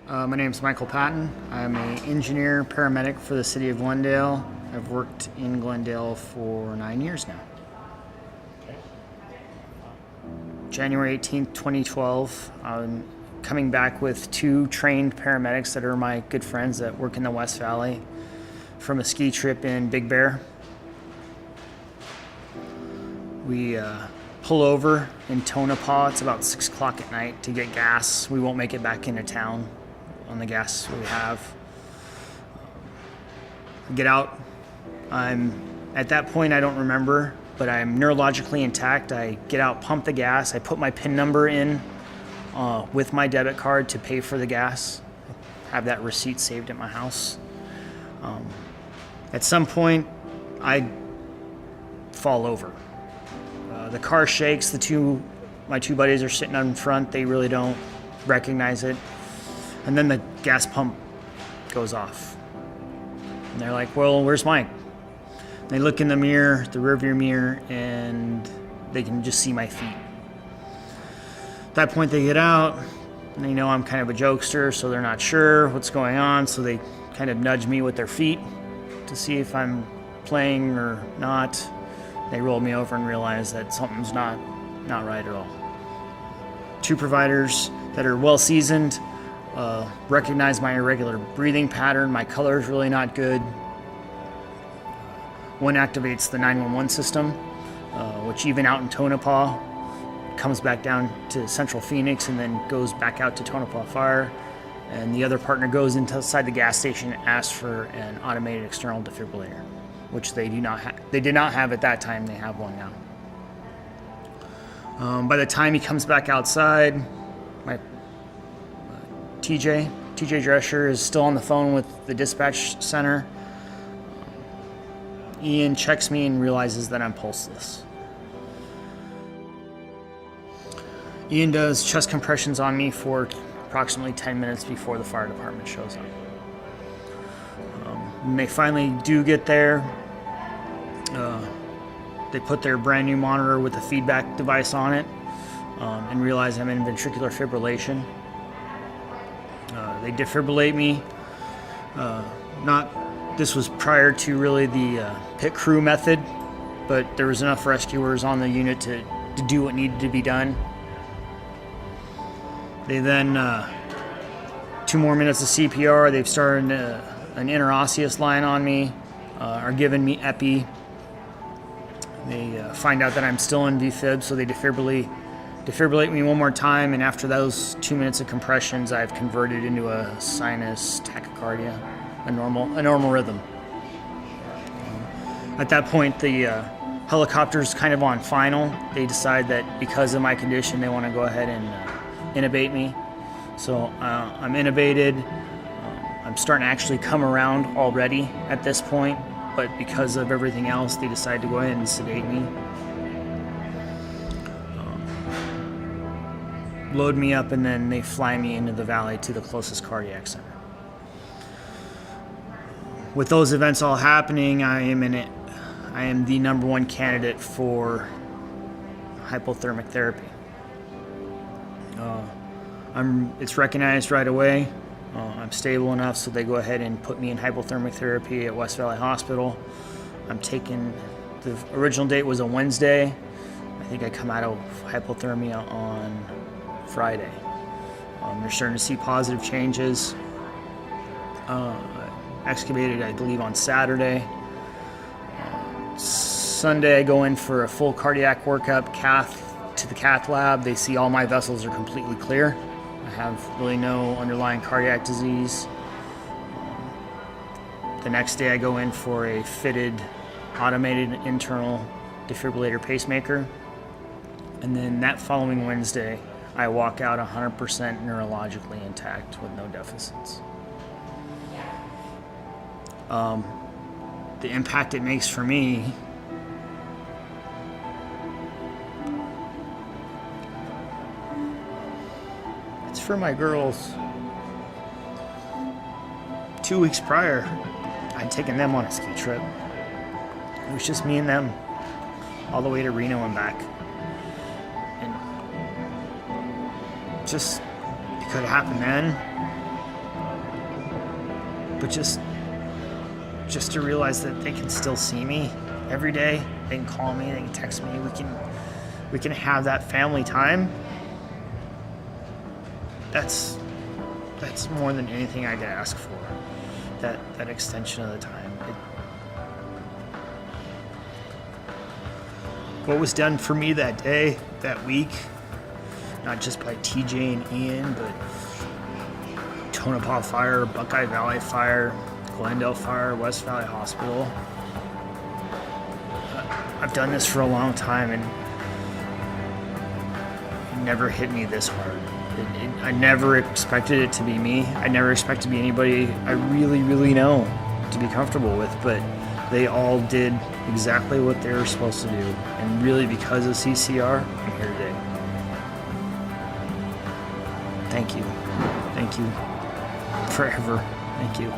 My name is Michael Patton. I'm an engineer paramedic for the city of Glendale. I've worked in Glendale for 9 years now. January 18th, 2012, I'm coming back with two trained paramedics that are my good friends that work in the West Valley from a ski trip in Big Bear. We pull over in Tonopah. It's about 6 o'clock at night to get gas. We won't make it back into town on the gas we have. Get out. At that point, I don't remember, but I'm neurologically intact. I get out, pump the gas. I put my PIN number in with my debit card to pay for the gas. Have that receipt saved at my house. At some point, I fall over. The car shakes. My two buddies are sitting in front. They really don't recognize it. And then the gas pump goes off. And they're like, well, where's Mike? And they look in the mirror, the rearview mirror, and they can just see my feet. At that point, they get out, and they know I'm kind of a jokester, so they're not sure what's going on, so they kind of nudge me with their feet to see if I'm playing or not. They roll me over and realize that something's not right at all. Two providers that are well seasoned recognize my irregular breathing pattern. My color is really not good. One activates the 911 system, which even out in Tonopah comes back down to Central Phoenix and then goes back out to Tonopah Fire. And the other partner goes inside the gas station and asks for an automated external defibrillator, which they did not have at that time. They have one now. By the time he comes back outside, my TJ Drescher is still on the phone with the dispatch center. Ian checks me and realizes that I'm pulseless. Ian does chest compressions on me for approximately 10 minutes before the fire department shows up. When they finally do get there, they put their brand new monitor with a feedback device on it and realize I'm in ventricular fibrillation. They defibrillate me. This was prior to really the pit crew method, but there was enough rescuers on the unit to do what needed to be done. They then, 2 more minutes of CPR, they've started an interosseous line on me, are giving me epi. They find out that I'm still in VFib, so they defibrillate me one more time, and after those 2 minutes of compressions, I've converted into a sinus tachycardia, a normal rhythm. At that point, the helicopter's kind of on final. They decide that because of my condition, they want to go ahead and intubate me. So I'm intubated. I'm starting to actually come around already at this point, but because of everything else, they decide to go ahead and sedate me. Load me up, and then they fly me into the valley to the closest cardiac center. With those events all happening, I am the number one candidate for hypothermic therapy. It's recognized right away. I'm stable enough, so they go ahead and put me in hypothermic therapy at West Valley Hospital. The original date was a Wednesday. I think I come out of hypothermia on Friday. They're starting to see positive changes. Extubated, I believe, on Saturday. Sunday, I go in for a full cardiac workup, to the cath lab. They see all my vessels are completely clear. I have really no underlying cardiac disease. The next day, I go in for a fitted, automated internal defibrillator pacemaker. And then that following Wednesday, I walk out 100% neurologically intact with no deficits. The impact it makes for me, it's for my girls. 2 weeks prior, I'd taken them on a ski trip. It was just me and them all the way to Reno and back. And just, it could have happened then. but just to realize that they can still see me every day. They can call me, they can text me, we can have that family time. That's more than anything I could ask for. That extension of the time. What was done for me that day, that week, not just by TJ and Ian, but Tonopah Fire, Buckeye Valley Fire, Glendale Fire, West Valley Hospital. I've done this for a long time, and it never hit me this hard. I never expected it to be me. I never expected to be anybody I really, really know to be comfortable with, but they all did exactly what they were supposed to do. And really, because of CCR, I'm here today. Thank you. Thank you. Forever. Thank you.